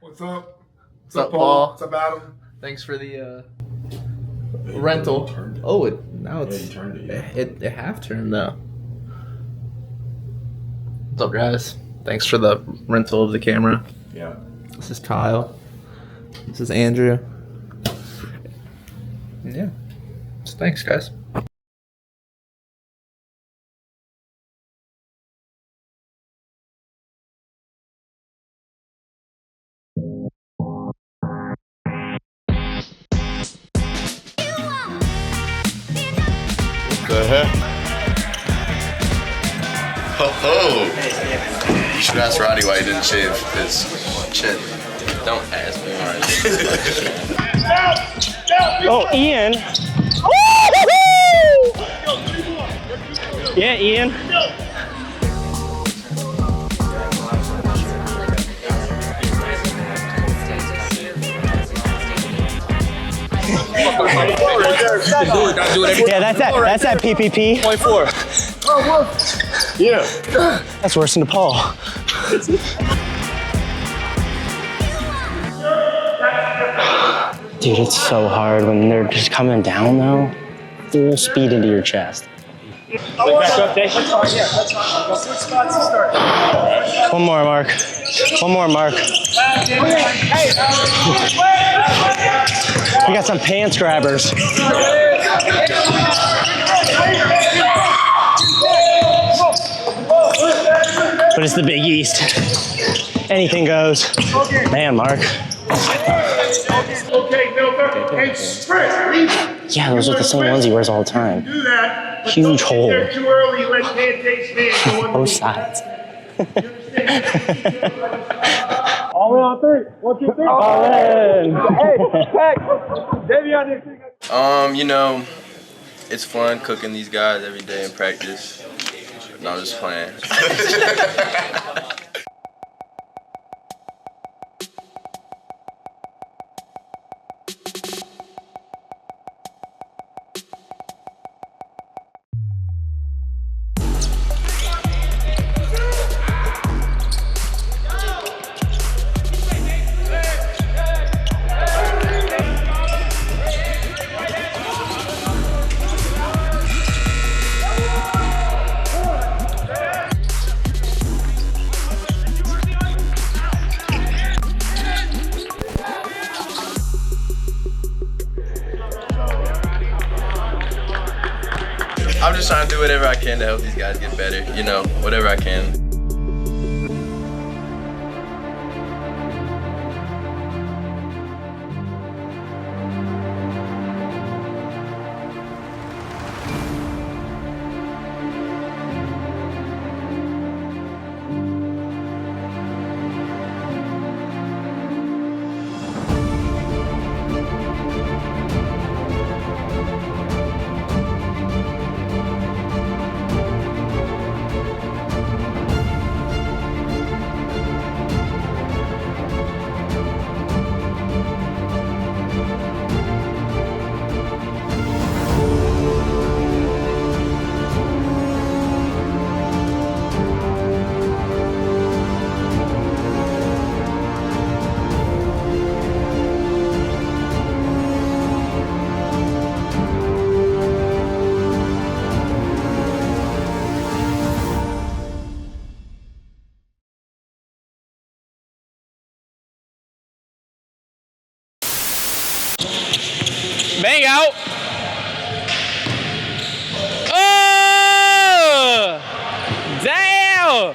What's up? What's up, Paul? What's up, Adam? Thanks for the rental. Oh, it's turned it. It half turned though. What's up, guys? Thanks for the rental of the camera. Yeah. This is Kyle. This is Andrew. Yeah. So thanks, guys. The heck? Oh, you should ask Roddy why he didn't shave his chin. Don't ask me why. Oh, Ian. Yeah, Ian. Yeah, that's that PPP. 24. Yeah. That's worse than Paul. Dude, it's so hard when they're just coming down though. Full speed into your chest. One more, Mark. One more, Mark. We got some pants grabbers. But it's the Big East. Anything goes. Man, Mark. Yeah, those are the same ones he wears all the time. Huge hole. Both sides. All in on three. 1, 2, 3. All in. Hey, Xavier. You know, it's fun cooking these guys every day in practice. No, I'm just playing. I'm just trying to do whatever I can to help these guys get better, you know, whatever I can. Bang out. Oh! Damn!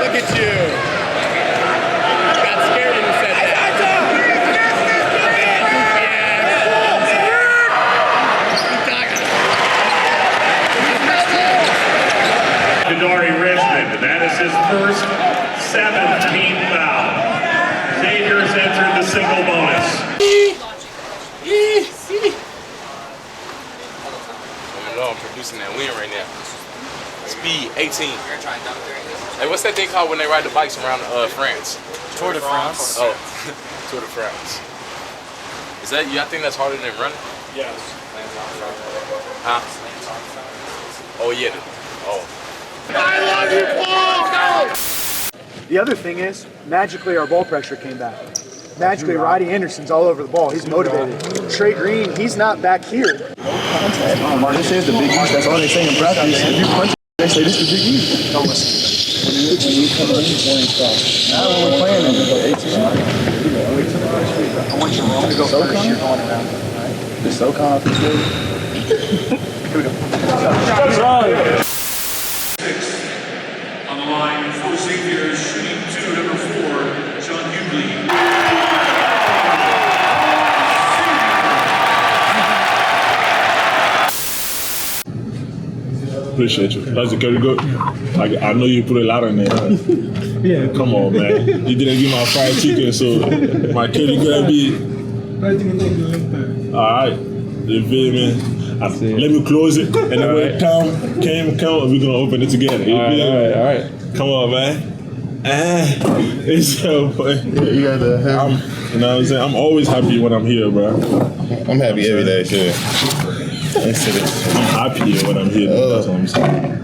Look at you. Got scared when you said that. Richmond, and that is his first 7th team foul. Xavier's entered the single bonus. I'm producing that win right now. be 18. Hey, what's that thing called when they ride the bikes around France? Tour de France. Oh, Tour de France. Is that you? I think that's harder than running. Yes. Huh? Oh yeah. Oh. The other thing is, magically our ball pressure came back. Magically, Roddy Anderson's all over the ball. He's motivated. Trey Green, he's not back here. They say it's the Big East. That's all they say in practice. If you punch, they say this is the Big East. Don't listen. When you come in, he's playing stuff. Now when we're playing them, it's 18. I want you to go first. You're going around. The SoCon facility. Here we go. On the line for Xavier, shooting 2, number 4, John Hughley. Appreciate you. That's a very good. I know you put a lot in there. Yeah. Come on, man. You didn't give my fried chicken, so my curry gonna be. All right. You feel me? Let me close it, and then when come, we're gonna open it together. You feel me? All right. Come on, man. It's so funny. You got the. You know what I'm saying? I'm always happy when I'm here, bro. I'm happy every day, sure. I'm happy when I'm here. That's what I'm saying.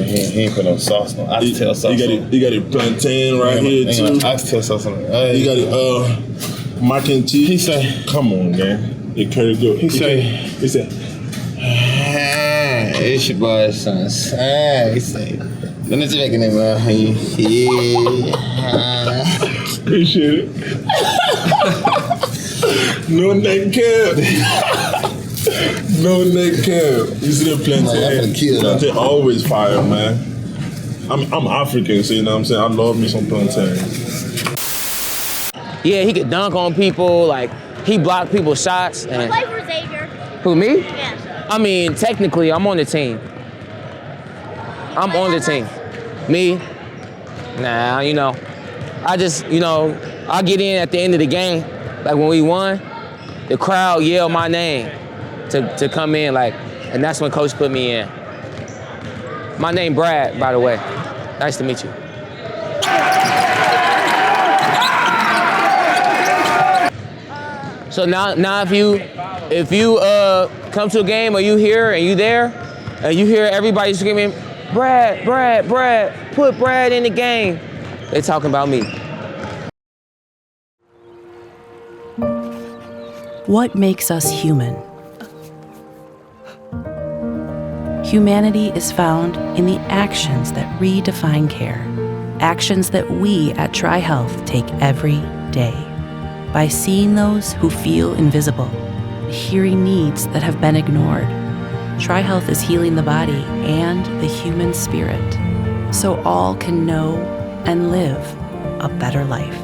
He ain't put no sauce on. Oxtail sauce. You got it plantain right here too. Oxtail sauce on it. You got it mac and cheese. He say, "Come on, man, it curry good." He said, "It's your boy, son." He say, "Let me make it, man." Appreciate it. No neck cap. No neck cap. You see the plantain? Plantain always fire, man. I'm African, so you know what I'm saying? I love me some plantain. Yeah, he could dunk on people, like he blocked people's shots. And I play for Xavier. Who, me? Yeah. I mean, technically, I'm on the team. I'm on the team. Me? Nah, you know. I just, I get in at the end of the game, like when we won, the crowd yelled my name to come in, like, and that's when Coach put me in. My name Brad, by the way. Nice to meet you. So now if you come to a game or you here and you there, and you hear everybody screaming, Brad, Brad, Brad, put Brad in the game, they talking about me. What makes us human? Humanity is found in the actions that redefine care. Actions that we at TriHealth take every day. By seeing those who feel invisible, hearing needs that have been ignored. TriHealth is healing the body and the human spirit, so all can know and live a better life.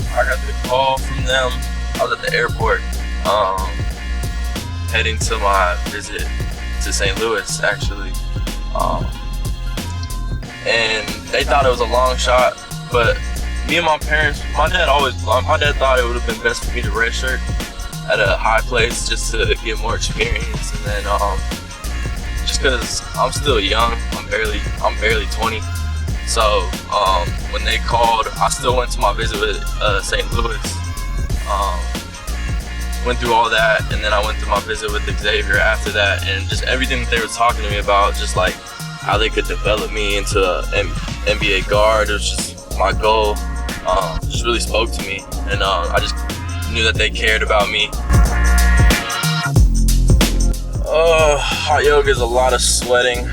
I got the call from them. I was at the airport, heading to my visit to St. Louis, actually. And they thought it was a long shot, but me and my parents, my dad thought it would have been best for me to redshirt at a high place just to get more experience. And then just because I'm still young, I'm barely 20. So when they called, I still went to my visit with St. Louis. Went through all that, and then I went to my visit with Xavier after that, and just everything that they were talking to me about, just like how they could develop me into an NBA guard. It was just my goal. Just really spoke to me, and I just knew that they cared about me. Hot yoga is a lot of sweating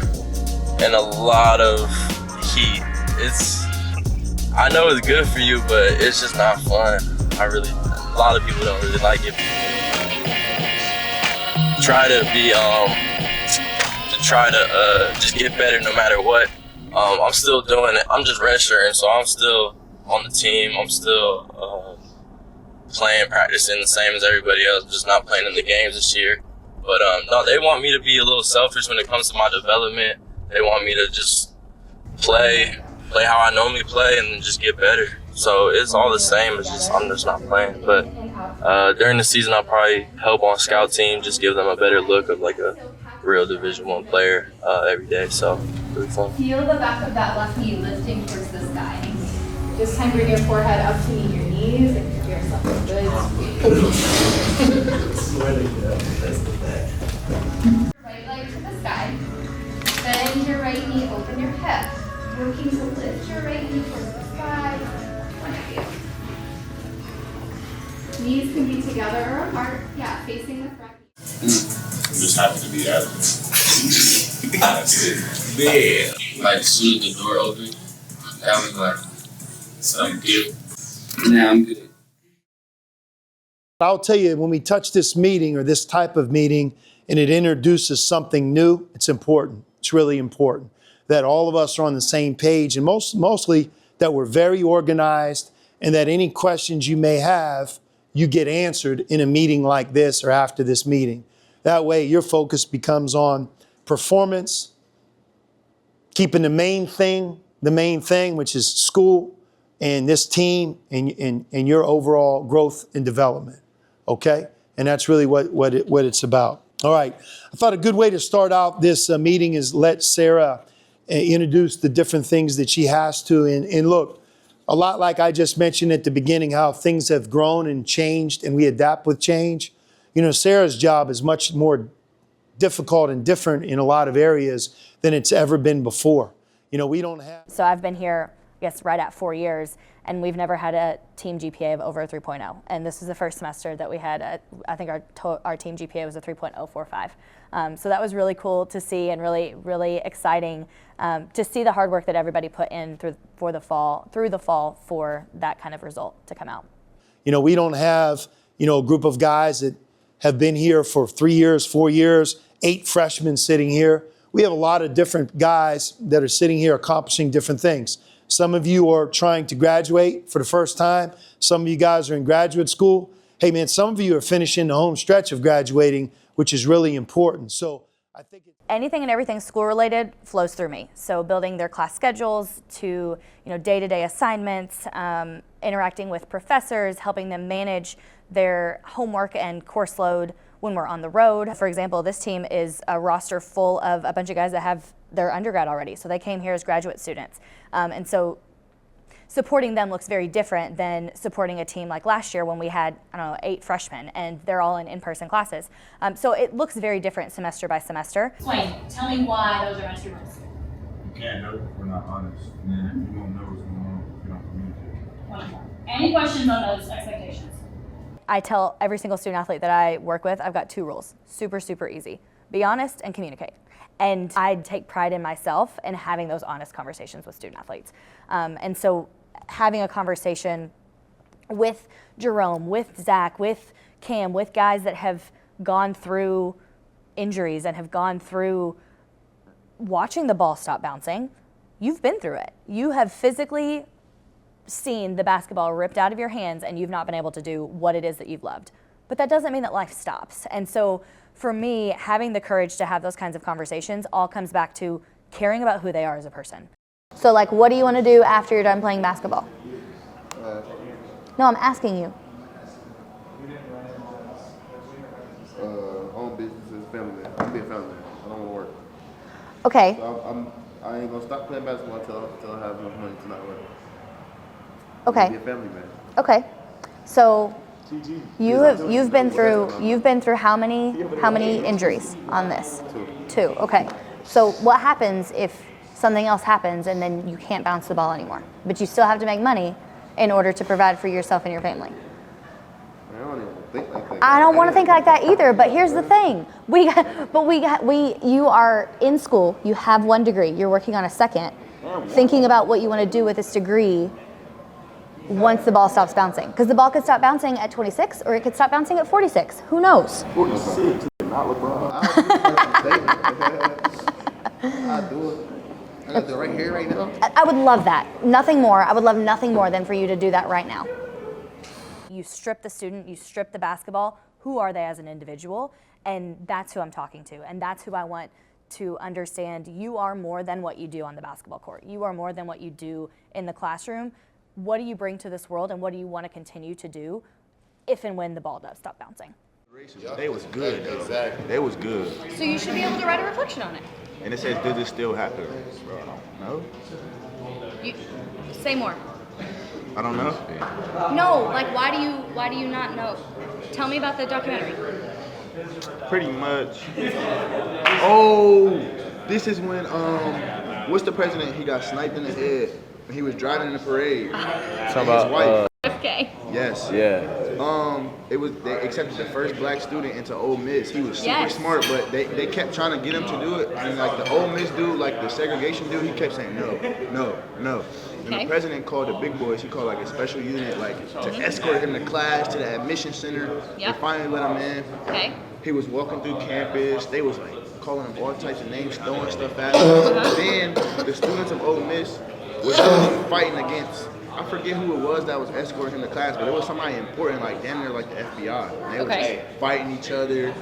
and a lot of heat. I know it's good for you, but it's just not fun. A lot of people don't really like it. Try to just get better no matter what. I'm still doing it. I'm just redshirting, so I'm still on the team. I'm still playing, practicing the same as everybody else, just not playing in the games this year. But no, they want me to be a little selfish when it comes to my development. They want me to just play play how I normally play and just get better. So it's all the same. It's just I'm just not playing. But during the season, I'll probably help on scout team, just give them a better look of like a real Division I player every day. So really fun. Feel the back of that left knee lifting towards the sky. This time bring your forehead up to meet your knees and give yourself a good right leg to the sky. Bend your right knee, open your hip. Working to lift your right knee towards the sky. Knees can be together or apart. Yeah, facing the front. I'm just happy to be out of it. That's it. Yeah. Like, as soon as the door opened, that was like something different. Now I'm good. I'll tell you, when we touch this meeting or this type of meeting and it introduces something new, it's important. It's really important that all of us are on the same page, and mostly that we're very organized, and that any questions you may have, you get answered in a meeting like this or after this meeting. That way your focus becomes on performance, keeping the main thing, which is school and this team and your overall growth and development, okay? And that's really what it's about. All right, I thought a good way to start out this meeting is let Sarah introduce the different things that she has to. And look, a lot like I just mentioned at the beginning, how things have grown and changed and we adapt with change. You know, Sarah's job is much more difficult and different in a lot of areas than it's ever been before. You know, we don't have... So I've been here, I guess, right at 4 years, and we've never had a team GPA of over a 3.0. And this was the first semester that we had, I think our team GPA was a 3.045. So that was really cool to see and really, really exciting to see the hard work that everybody put in through the fall for that kind of result to come out. You know, we don't have, you know, a group of guys that have been here for 3 years, 4 years, 8 freshmen sitting here. We have a lot of different guys that are sitting here accomplishing different things. Some of you are trying to graduate for the first time. Some of you guys are in graduate school. Hey man, some of you are finishing the home stretch of graduating, which is really important. So I think anything and everything school related flows through me. So building their class schedules to, day-to-day assignments, interacting with professors, helping them manage their homework and course load when we're on the road. For example, this team is a roster full of a bunch of guys that have their undergrad already. So they came here as graduate students. And so supporting them looks very different than supporting a team like last year when we had, 8 freshmen and they're all in in-person classes. So it looks very different semester by semester. Explain, tell me why those are my 2 rules. You can't know if we're not honest. You won't know what's going on if you don't communicate. Wonderful. Any questions on those expectations? I tell every single student athlete that I work with, I've got 2 rules. Super, super easy. Be honest and communicate. And I take pride in myself in having those honest conversations with student athletes. And so having a conversation with Jerome, with Zach, with Cam, with guys that have gone through injuries and have gone through watching the ball stop bouncing, you've been through it. You have physically seen the basketball ripped out of your hands and you've not been able to do what it is that you've loved. But that doesn't mean that life stops. And so for me, having the courage to have those kinds of conversations all comes back to caring about who they are as a person. So like, what do you want to do after you're done playing basketball? No, I'm asking you. Own businesses, family man. I'm being family man. I don't want to work. Okay. So I ain't gonna stop playing basketball until I have enough money to not work. Okay. Be a family man. Okay. So you've been through how many injuries on this? 2. Okay. So what happens if something else happens and then you can't bounce the ball anymore, but you still have to make money in order to provide for yourself and your family? I don't even think like that. I don't want to think like that either, but here's the thing. You are in school, you have 1 degree, you're working on a second, thinking about what you want to do with this degree once the ball stops bouncing. Because the ball could stop bouncing at 26 or it could stop bouncing at 46. Who knows? 46, not LeBron. I'll do it. I got to do it right here, right now. I would love that. Nothing more. I would love nothing more than for you to do that right now. You strip the student, you strip the basketball. Who are they as an individual? And that's who I'm talking to. And that's who I want to understand you are more than what you do on the basketball court. You are more than what you do in the classroom. What do you bring to this world, and what do you want to continue to do if and when the ball does stop bouncing? They was good. Exactly. They was good. So you should be able to write a reflection on it. And it says, does this still happen? Bro, I don't know. Say more. I don't know. No, like why do you not know? Tell me about the documentary. Pretty much. Oh, this is when what's the president? He got sniped in the head when he was driving in the parade. Talking about his wife. Okay. Yes. Yeah. They accepted the first black student into Ole Miss. He was super smart, but they kept trying to get him to do it. And like the Ole Miss dude, like the segregation dude, he kept saying no. And the president called the big boys. He called like a special unit, like to escort him to class, to the admission center. They finally let him in. Okay. He was walking through campus. They was like calling him all types of names, throwing stuff at him. Then the students of Ole Miss was fighting against. I forget who it was that was escorting him to class, but it was somebody important, like damn near like the FBI. And they was just fighting each other,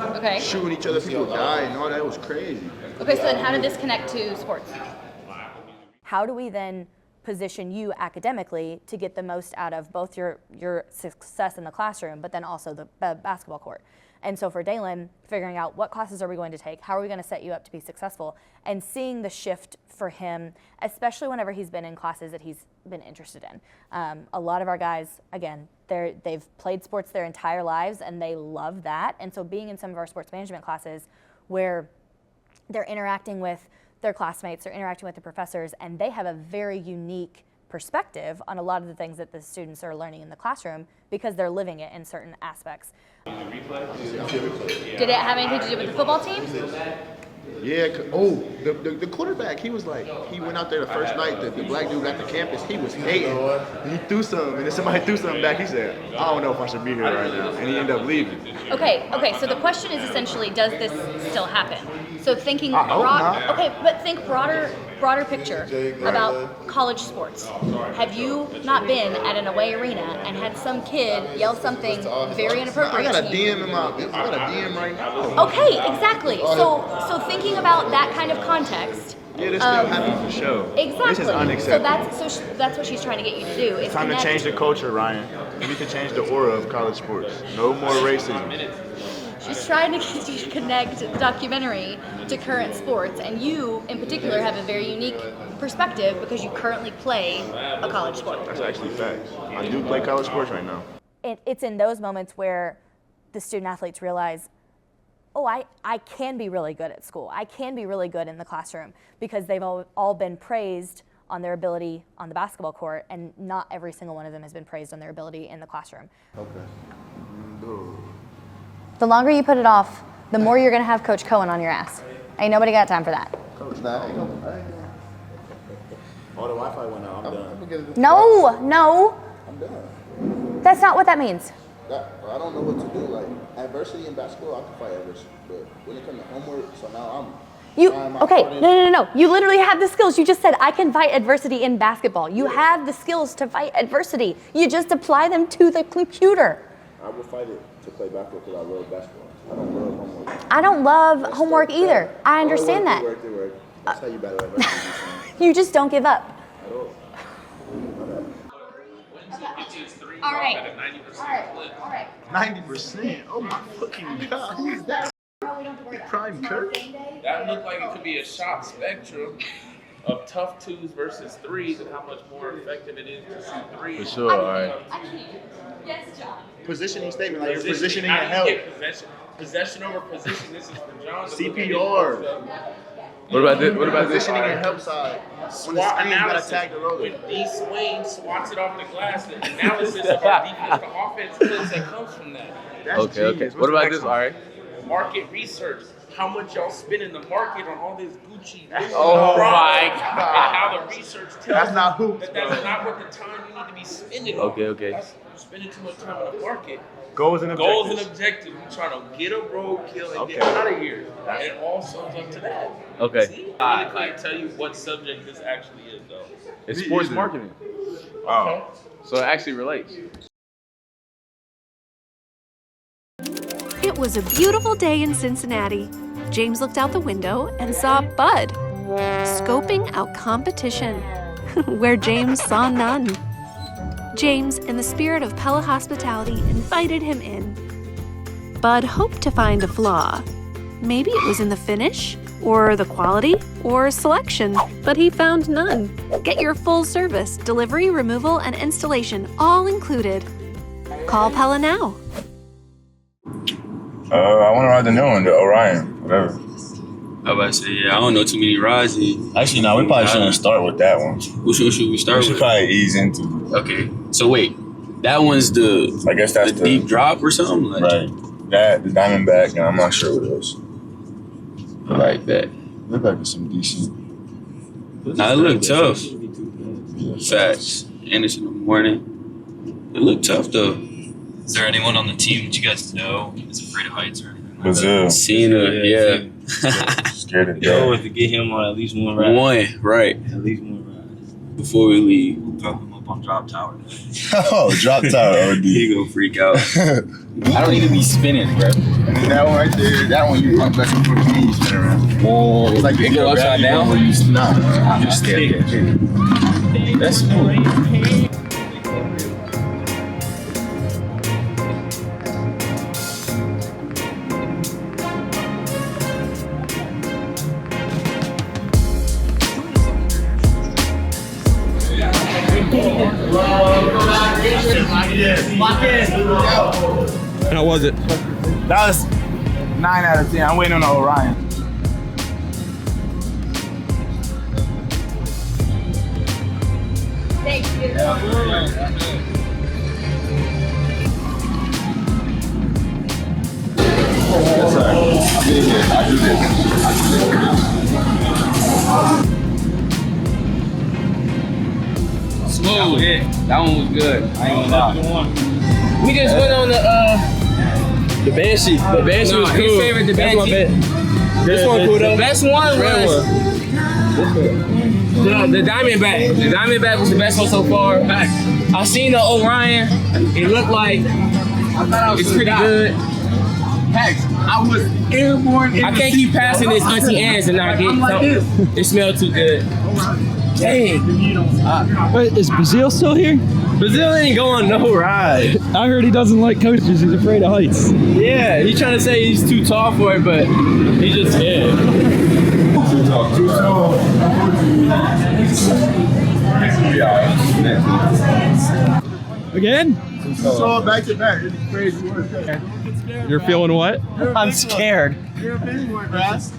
shooting each other. People died and all that. It was crazy. Okay, so then how did this connect to sports? How do we then position you academically to get the most out of both your success in the classroom, but then also the basketball court? And so for Dalen, figuring out what classes are we going to take, how are we going to set you up to be successful, and seeing the shift for him, especially whenever he's been in classes that he's been interested in. A lot of our guys, again, they've played sports their entire lives and they love that. And so being in some of our sports management classes where they're interacting with their classmates, they're interacting with the professors, and they have a very unique perspective on a lot of the things that the students are learning in the classroom because they're living it in certain aspects. Did it have anything to do with the football team? Yeah. The quarterback, he was like, he went out there the first night, the black dude got to campus, he was hating. He threw something, and then somebody threw something back. He said, I don't know if I should be here right now. And he ended up leaving. Okay, so the question is essentially, does this still happen? So thinking think broader picture about college sports. Have you not been at an away arena and had some kid yell something very inappropriate I got a to you? DM I got a DM right now. Okay, exactly. So thinking about that kind of context. Yeah, this still happening for sure. Exactly. This is unacceptable. So that's what she's trying to get you to do. It's time to change the culture, Ryan. We need to change the aura of college sports. No more racism. She's trying to get you to connect the documentary to current sports, and you, in particular, have a very unique perspective because you currently play a college sport. That's actually facts. I do play college sports right now. It's in those moments where the student athletes realize, oh, I can be really good at school. I can be really good in the classroom because they've all been praised on their ability on the basketball court, and not every single one of them has been praised on their ability in the classroom. Okay. The longer you put it off, the more you're gonna have Coach Cohen on your ass. Ain't nobody got time for that. Coach, all the Wi-Fi went out. I'm done. No. I'm done. That's not what that means. I don't know what to do. Like adversity in basketball, I can fight adversity, but when it comes to homework, so now No. You literally have the skills. You just said I can fight adversity in basketball. You have the skills to fight adversity. You just apply them to the computer. I will fight it to play basketball because I love basketball. I don't love homework. I don't love homework either. I understand that. That's how you battle adversity. You just don't give up. At all. All right. 90%? Oh my fucking God. Who's that? Prime Curry? That looked like it could be a shot spectrum of tough twos versus threes and how much more effective it is to shoot threes. For sure, all right. Yes, John. Positioning statement, like you're positioning your help. Possession over position. This is for John. CPR. What about this? Positioning your help side. SWAT analysis. When D Swain swats it off the glass, the analysis of our defense to offense plays that comes from that. Okay. What about this? All right. Market research. How much y'all spend in the market on all this Gucci? Oh my God. And how the research tells that's not hoops, that's not what the time you need to be spending on. Okay. You're spending too much time in the market. Goals and objectives. You're trying to get a roadkill and get out of here. And it all sums up to that. Okay. See? I can't tell you what subject this actually is, though. It's sports marketing. Oh. So it actually relates. It was a beautiful day in Cincinnati. James looked out the window and saw Bud scoping out competition, where James saw none. James, in the spirit of Pella hospitality, invited him in. Bud hoped to find a flaw. Maybe it was in the finish, or the quality, or selection, but he found none. Get your full service, delivery, removal, and installation all included. Call Pella now. I want to ride the new one, the Orion, whatever. I about to say, yeah, I don't know too many rides. Actually, no, we probably shouldn't start with that one. What should we start with? We should probably ease into. Okay, so wait, that one's I guess that's the deep drop or something? Like, right. That, the Diamondback, and I'm not sure what else. I like that. Look like it's some decent. Nah, it looked tough. Facts. And it's in the morning. It looked tough though. Is there anyone on the team that you guys know is afraid of heights or anything? Brazil. Cena, yeah. Scared of Yo, death. if to get him on at least one ride. One, right. At least one ride. Before we leave. We'll throw him up on drop tower. Oh, drop tower, OD. He gonna freak out. I don't need to be spinning, bro. That one right there, that one you pump back and forth and you spin around. Oh, it's like it go upside down? No, I'm just scared. That's smooth. How was it? That was 9 out of 10. I'm waiting on the Orion. Thank you. Smooth. That one was good. I ain't gonna lie. We just went on the Banshee. The Banshee was cool. His favorite, the Banshee. This one cool though. The best one was the Diamondback. The Diamondback was the best one so far. I seen the Orion. It looked like it's pretty good. Heck, I was airborne. I can't keep passing this Auntie Anne's and not get something. It smelled too good. Dang. Wait, is Brazil still here? Brazil ain't going no ride. I heard he doesn't like coaches. He's afraid of heights. Yeah, he's trying to say he's too tall for it, but he's just scared. Too tall. Again? So back to back. It's crazy work. You're feeling what? I'm scared. You're a busy one, Brass.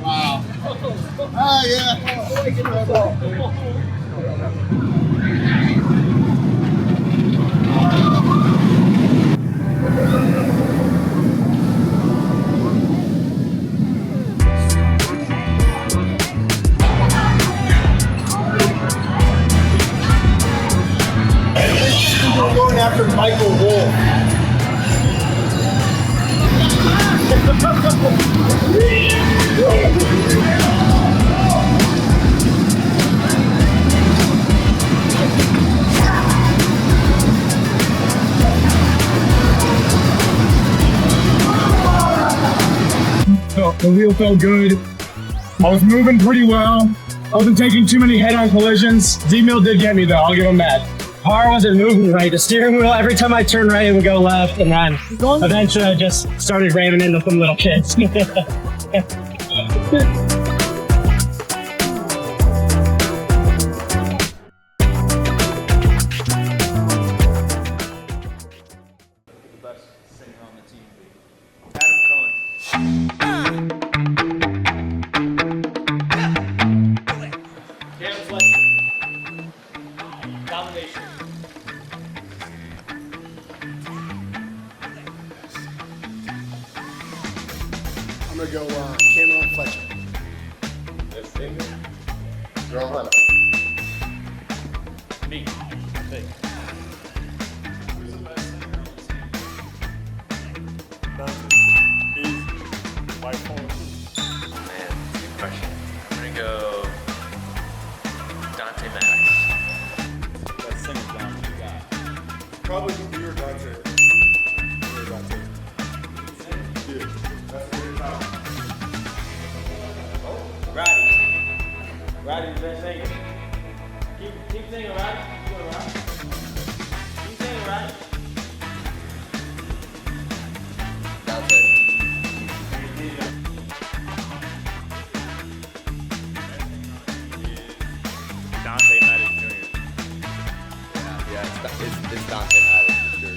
Wow. Oh, yeah. I'm going after Michael Wolf. The wheel felt good. I was moving pretty well. I wasn't taking too many head-on collisions. Z-Mill did get me though, I'll give him that. Car wasn't moving right. The steering wheel, every time I turned right, it would go left, and then eventually I just started ramming into some little kids. I'm gonna go Cameron Fletcher. Jerome Hunter. Me. Hey. Man, good question. I'm gonna go Dante Maddox. That single Dante you got. Probably you or Dante. You or Dante. Yeah, that's a good time. Roddy's the best singer. Keep singing, Roddy. Keep going, Roddy. Keep singing, Roddy. Dante Maddox Jr. Yeah, it's Dante Maddox for sure.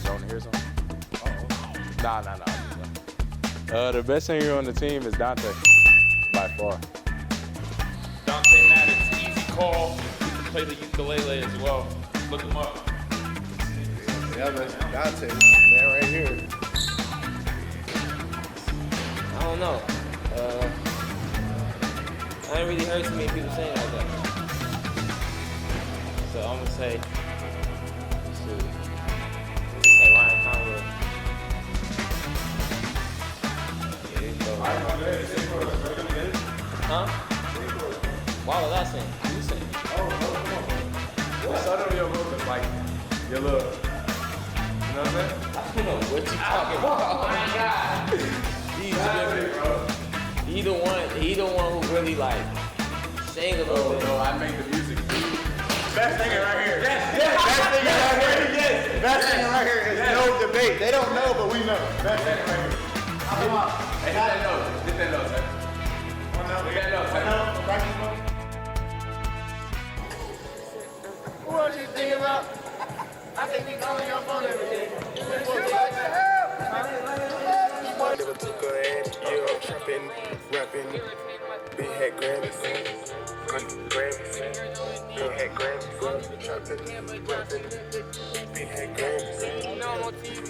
You want to hear something? Nah. The best singer on the team is Dante, by far. Dante Maddox, easy call. He can play the ukulele as well. Look him up. Yeah, man. Dante, man, right here. I don't know. I ain't really heard too many people saying like that. So I'm gonna say, shoot. I'm gonna say Ryan Conway. Yeah, he's dope. Huh? Why was I saying? You saying? What's up your movement? Like, your little, you know what I'm saying? I don't know what you talking about. Oh my God. He the one who really like sang a little bit. No, I make the music. Best singer right here. Yes. Best singer right here. Yes. Best singer right here is no debate. They don't know, but we know. Best singer right here. Come on. Hey, hit that note. Hit that note, sir. Hit that note, sir. What you thinking about? I think we calling your phone every day. Never took a hand, yeah, trapping, rapping, big head Grammys, big head Grammys, trapping, rapping, big head Grammys. No more TV.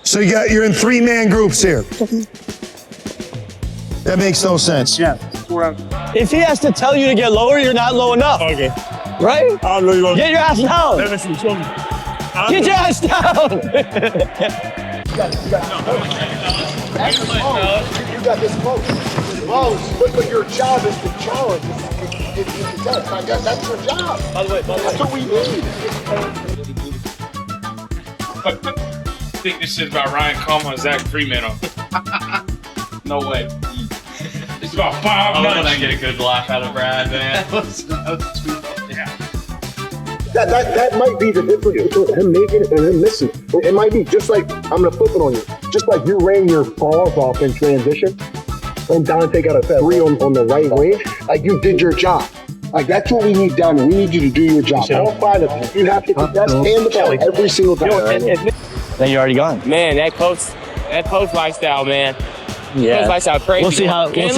So you're in 3-man groups here. That makes no sense. Yeah. If he has to tell you to get lower, you're not low enough. Okay. Right? I don't know you want. Get your ass down. Get your ass down. You got this coach. But your job is to challenge. That's your job. By the way, that's what we need. I think this shit about Ryan Coleman and Zach Freeman. No way. It's about 5 I nuts. want to get a good laugh out of Brad, man. That might be the difference between him making it and him missing. It might be just like, I'm going to flip it on you. Just like you ran your balls off in transition and Dante got a 3 on the right wing, like you did your job. Like that's what we need down there. We need you to do your job. All 5 of you. You have to contest and the ball every single time. Then you're already gone. Man, that coach lifestyle, man. Yeah. Coach lifestyle crazy. We'll see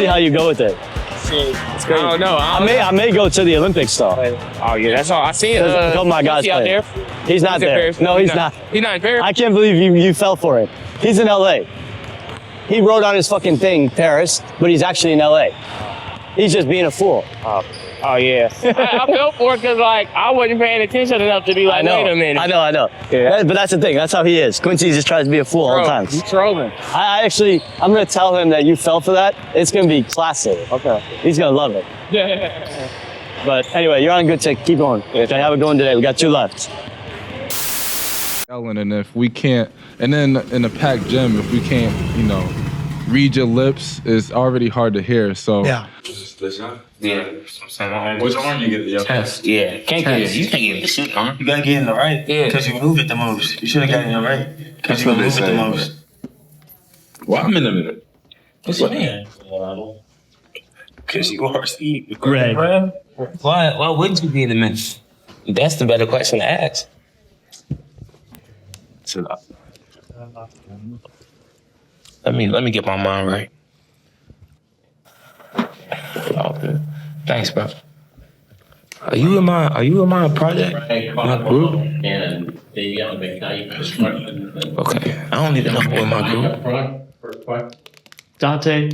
how you go with it. It's crazy. I don't know. I may go to the Olympics though. Oh yeah, that's all I see. A couple of my guys out play. there. He's not there. No, he's not. He's not in Paris. I can't believe you fell for it. He's in LA. He wrote on his fucking thing Paris, but he's actually in LA. He's just being a fool. Oh yeah. I fell for it because like I wasn't paying attention enough to be like, wait a minute. I know. Yeah. But that's the thing. That's how he is. Quincy just tries to be a fool all the time. He's trolling. I'm gonna tell him that you fell for that. It's gonna be classic. Okay. He's gonna love it. Yeah. But anyway, you're on a good tick. Keep going. Okay, have it going today. We got 2 left. And if we can't, and then in a packed gym, if we can't, read your lips, it's already hard to hear. So yeah. Yeah. Which arm you get the Test. Yeah. You can't get the shit arm. You gotta get in the right. Yeah. Because you move it the most. You should have gotten in the right. Because you move it the most. Well, I'm in a minute. What's your name? Because you are Steve. Greg. Why wouldn't you be in the minute? That's the better question to ask. Let me get my mind right. Oh, good. Thanks, bro. Are you in my project? My group? And they have to make 90 questions. Okay. I don't even know who in my group. Dante,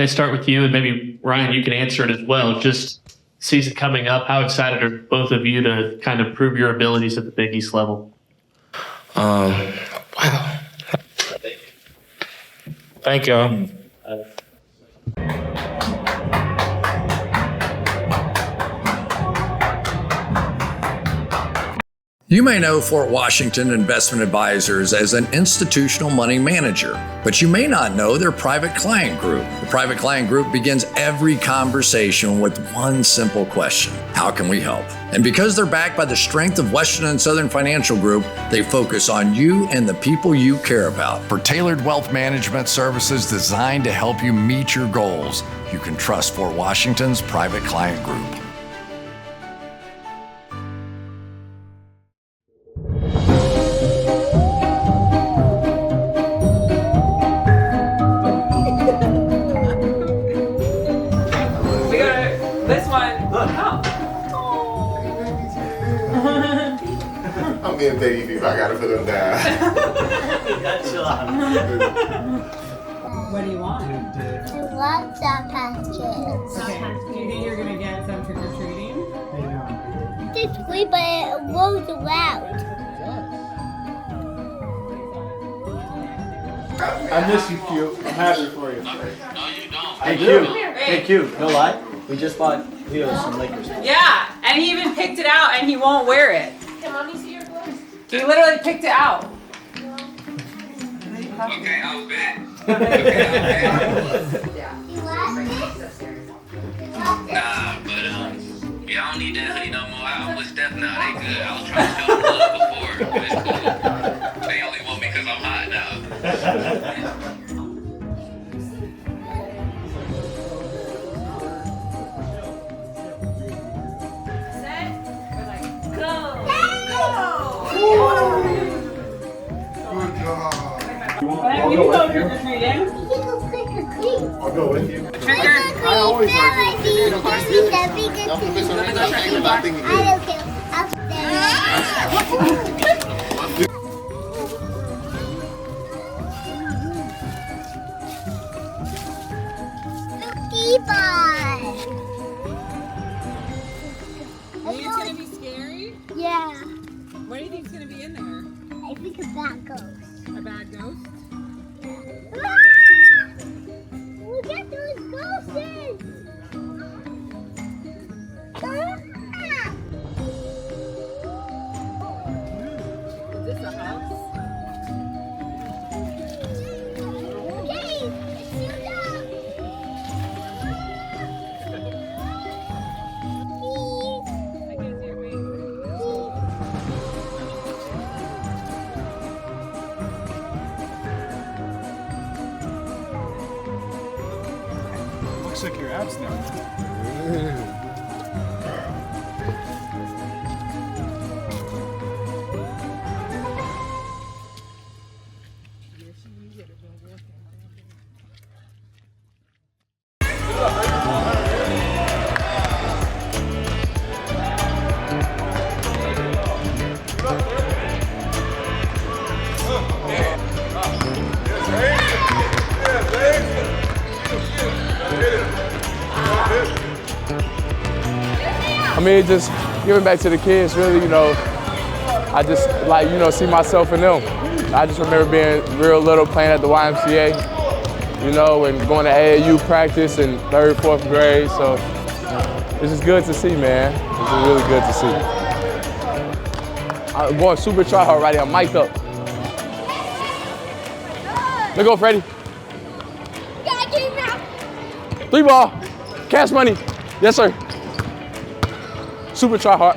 start with you, and maybe Ryan, you can answer it as well. Just season coming up, how excited are both of you to kind of prove your abilities at the Big East level? Wow. Thank y'all. You may know Fort Washington Investment Advisors as an institutional money manager, but you may not know their private client group. The private client group begins every conversation with one simple question: how can we help? And because they're backed by the strength of Western and Southern Financial Group, they focus on you and the people you care about. For tailored wealth management services designed to help you meet your goals, you can trust Fort Washington's private client group. I'm being baby beef. I gotta put them down. What do you want? I love Sour Patch Kids. Okay. Do you think you're gonna get some trick or treating? It's sweet, but it rolls around. I miss you, Q. I'm happy for you. Hey, Q. Hey, Q. No lie. We just bought Leo some Lakers. Yeah, and he even picked it out, and he won't wear it. Can mommy see your clothes? He literally picked it out. Okay, I'll bet. Nah, but yeah, I don't need that hoodie no more. I'm with Steph now. They good. I was trying to show them love before, but it's cool. They only want me because I'm hot now. You can go trick or treating. I'll go with you. Trick or I always like it. It's gonna be scary? Yeah. What do you think's gonna be in there? I think a bad ghost. A bad ghost? Look at those ghosts! Is this a house? Okay, let's shoot up! Looks like your abs now. I mean, just giving back to the kids, really, I just see myself in them. I just remember being real little, playing at the YMCA, and going to AAU practice in 3rd, 4th grade, so it's just good to see, man. It's just really good to see. I'm going super TriHealth right here, I'm mic'd up. Let's go, Freddie. 3 ball, cash money. Yes, sir. Super TriHealth.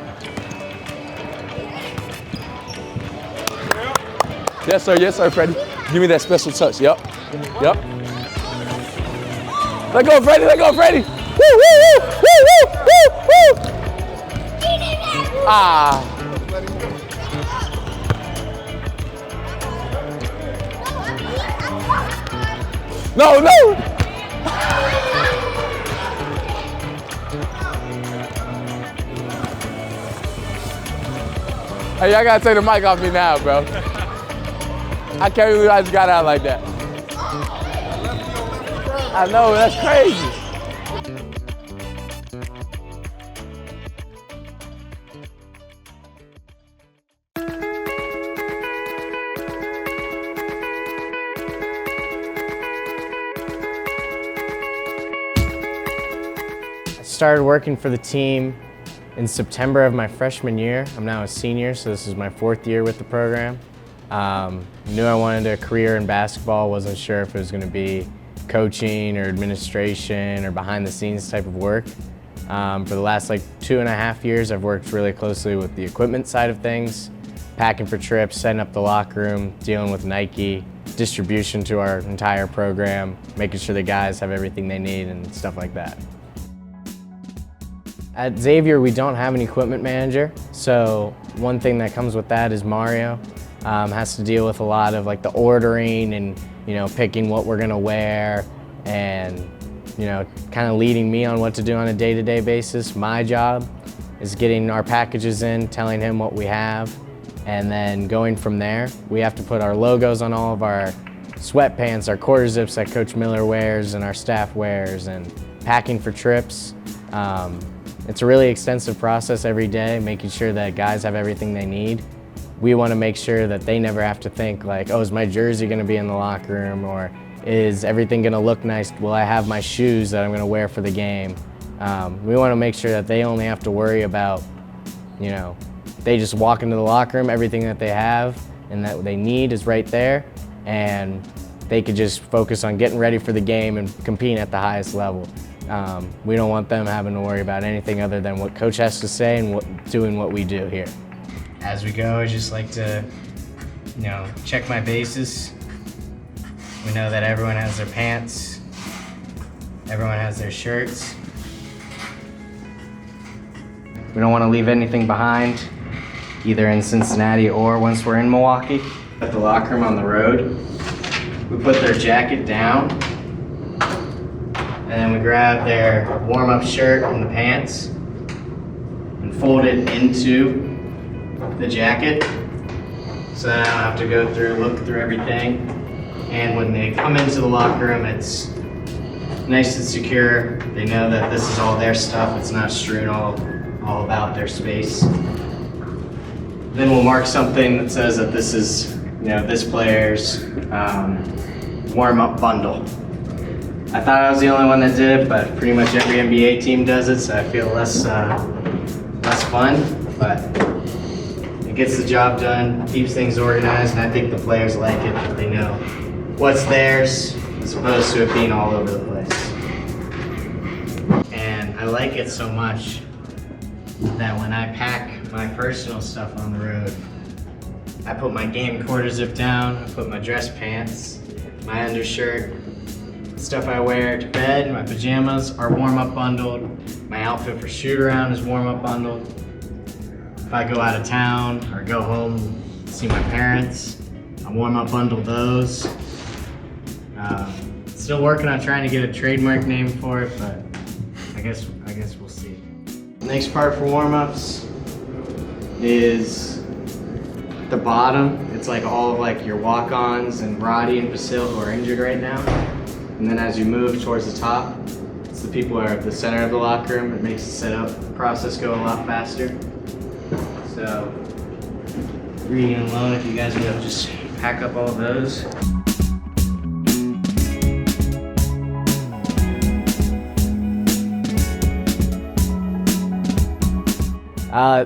Yes, sir, Freddie. Give me that special touch. Yep. Let go, Freddie. Woo, woo. Ah. No. Hey, y'all gotta take the mic off me now, bro. I can't believe I just got out like that. I know, that's crazy. I started working for the team in September of my freshman year. I'm now a senior, so this is my 4th year with the program. Knew I wanted a career in basketball, wasn't sure if it was going to be coaching or administration or behind the scenes type of work. For the last like 2.5 years, I've worked really closely with the equipment side of things, packing for trips, setting up the locker room, dealing with Nike, distribution to our entire program, making sure the guys have everything they need and stuff like that. At Xavier, we don't have an equipment manager, so one thing that comes with that is Mario. Has to deal with a lot of like the ordering and picking what we're gonna wear and kind of leading me on what to do on a day-to-day basis. My job is getting our packages in, telling him what we have, and then going from there. We have to put our logos on all of our sweatpants, our quarter zips that Coach Miller wears and our staff wears, and packing for trips. It's a really extensive process every day, making sure that guys have everything they need. We want to make sure that they never have to think like, oh, is my jersey going to be in the locker room, or is everything going to look nice? Will I have my shoes that I'm going to wear for the game? We want to make sure that they only have to worry about, they just walk into the locker room, everything that they have and that they need is right there, and they could just focus on getting ready for the game and competing at the highest level. We don't want them having to worry about anything other than what Coach has to say and doing what we do here. As we go, I just like to, check my bases. We know that everyone has their pants, everyone has their shirts. We don't want to leave anything behind, either in Cincinnati or once we're in Milwaukee. At the locker room on the road, we put their jacket down, and then we grab their warm-up shirt and the pants and fold it into the jacket so that I don't have to go through, look through everything. And when they come into the locker room, it's nice and secure. They know that this is all their stuff. It's not strewn all about their space. Then we'll mark something that says that this is, this player's warm-up bundle. I thought I was the only one that did it, but pretty much every NBA team does it, so I feel less fun, but it gets the job done, keeps things organized, and I think the players like it. They know what's theirs as opposed to it being all over the place. And I like it so much that when I pack my personal stuff on the road, I put my game quarter zip down, I put my dress pants, my undershirt, stuff I wear to bed, my pajamas are warm-up bundled, my outfit for shoot-around is warm-up bundled. If I go out of town or go home and see my parents, I warm-up bundle those. Still working on trying to get a trademark name for it, but I guess we'll see. The next part for warm-ups is the bottom. It's like all of like your walk-ons and Roddy and Basil who are injured right now. And then as you move towards the top, it's the people who are at the center of the locker room. It makes the setup process go a lot faster. So, Regan and Lone, if you guys want to just pack up all those.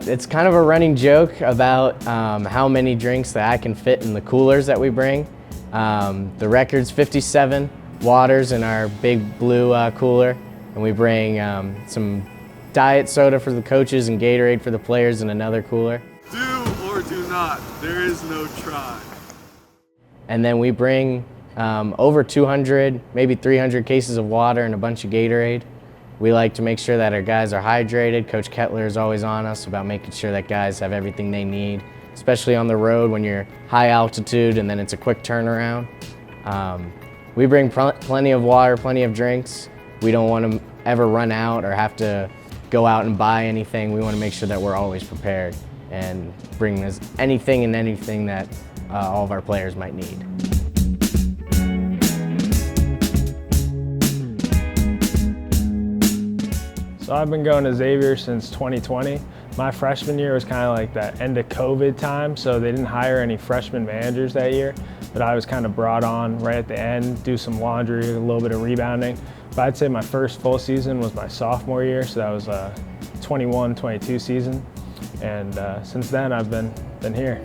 It's kind of a running joke about how many drinks that I can fit in the coolers that we bring. The record's 57 waters in our big blue cooler, and we bring some diet soda for the coaches and Gatorade for the players in another cooler. Do or do not, there is no try. And then we bring over 200, maybe 300 cases of water and a bunch of Gatorade. We like to make sure that our guys are hydrated. Coach Kettler is always on us about making sure that guys have everything they need, especially on the road when you're high altitude and then it's a quick turnaround. We bring plenty of water, plenty of drinks. We don't want to ever run out or have to go out and buy anything. We want to make sure that we're always prepared. and bring us anything and anything that all of our players might need. So I've been going to Xavier since 2020. My freshman year was kind of like that end of COVID time, so they didn't hire any freshman managers that year, but I was kind of brought on right at the end, do some laundry, a little bit of rebounding. But I'd say my first full season was my sophomore year, so that was a 21-22 season. And since then, I've been here.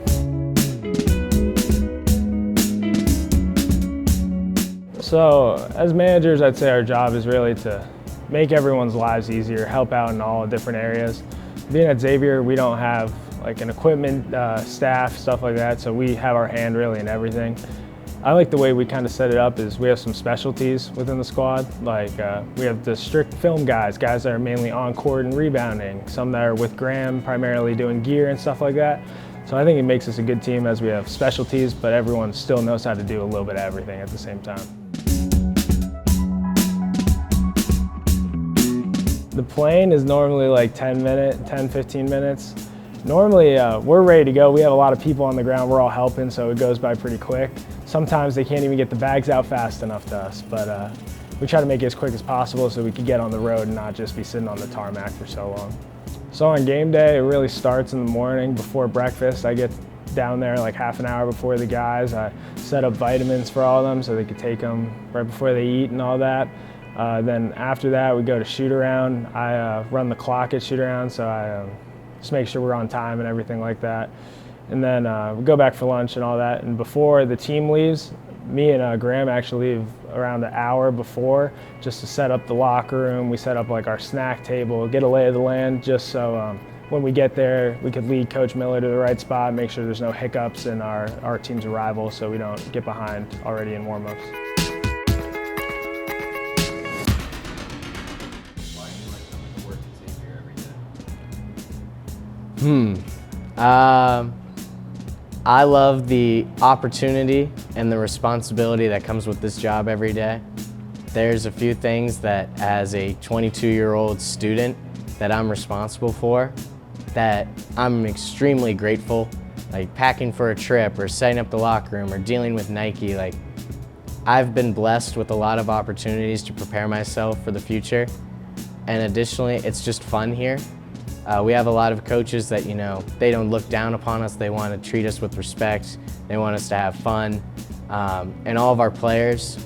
So as managers, I'd say our job is really to make everyone's lives easier, help out in all different areas. Being at Xavier, we don't have like an equipment staff, stuff like that, so we have our hand really in everything. I like the way we kind of set it up is we have some specialties within the squad. Like we have the strict film guys that are mainly on court and rebounding, some that are with Graham primarily doing gear and stuff like that. So I think it makes us a good team as we have specialties, but everyone still knows how to do a little bit of everything at the same time. The plane is normally like 10-15 minutes. Normally we're ready to go. We have a lot of people on the ground. We're all helping, so it goes by pretty quick. Sometimes they can't even get the bags out fast enough to us, but we try to make it as quick as possible so we can get on the road and not just be sitting on the tarmac for so long. So on game day, it really starts in the morning before breakfast. I get down there like half an hour before the guys. I set up vitamins for all of them so they could take them right before they eat and all that. Then after that, we go to shoot around. I run the clock at shoot around, so I just make sure we're on time and everything like that. And then we go back for lunch and all that. And before the team leaves, me and Graham actually leave around an hour before just to set up the locker room. We set up like our snack table, get a lay of the land, just so when we get there, we could lead Coach Miller to the right spot, make sure there's no hiccups in our team's arrival so we don't get behind already in warm-ups. I love the opportunity and the responsibility that comes with this job every day. There's a few things that as a 22-year-old student that I'm responsible for that I'm extremely grateful, like packing for a trip or setting up the locker room or dealing with Nike. Like, I've been blessed with a lot of opportunities to prepare myself for the future. And additionally, it's just fun here. We have a lot of coaches that, you know, they don't look down upon us. They want to treat us with respect. They want us to have fun. And all of our players,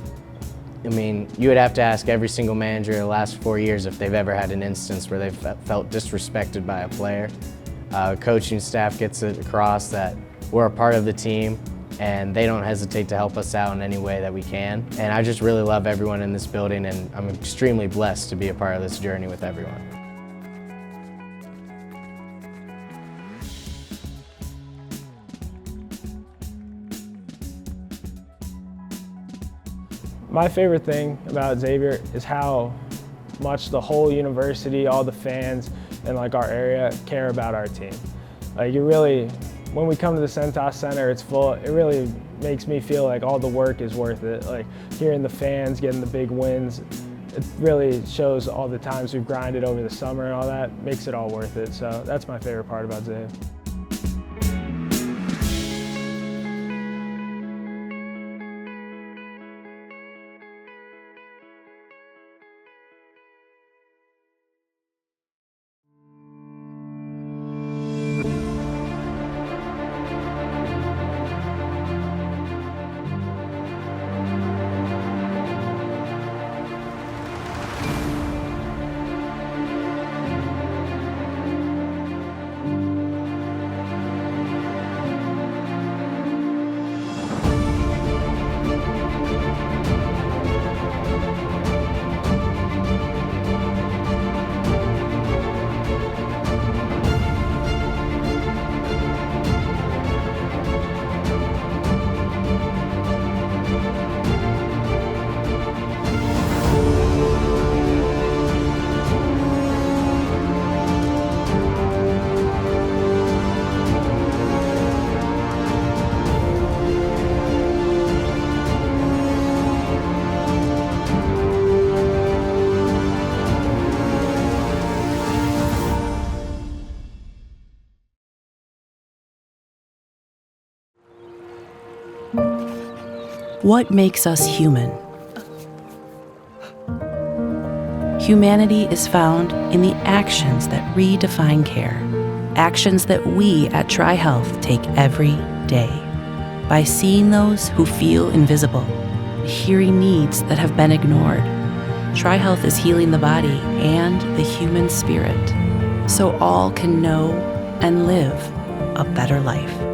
I mean, you would have to ask every single manager the last 4 years if they've ever had an instance where they've felt disrespected by a player. Coaching staff gets it across that we're a part of the team and they don't hesitate to help us out in any way that we can. And I just really love everyone in this building, and I'm extremely blessed to be a part of this journey with everyone. My favorite thing about Xavier is how much the whole university, all the fans, and like our area care about our team. Like, you really, when we come to the Centos Center, it's full. It really makes me feel like all the work is worth it. Like, hearing the fans, getting the big wins, it really shows all the times we've grinded over the summer and all that, makes it all worth it. So that's my favorite part about Xavier. What makes us human? Humanity is found in the actions that redefine care, actions that we at TriHealth take every day. By seeing those who feel invisible, hearing needs that have been ignored, TriHealth is healing the body and the human spirit, so all can know and live a better life.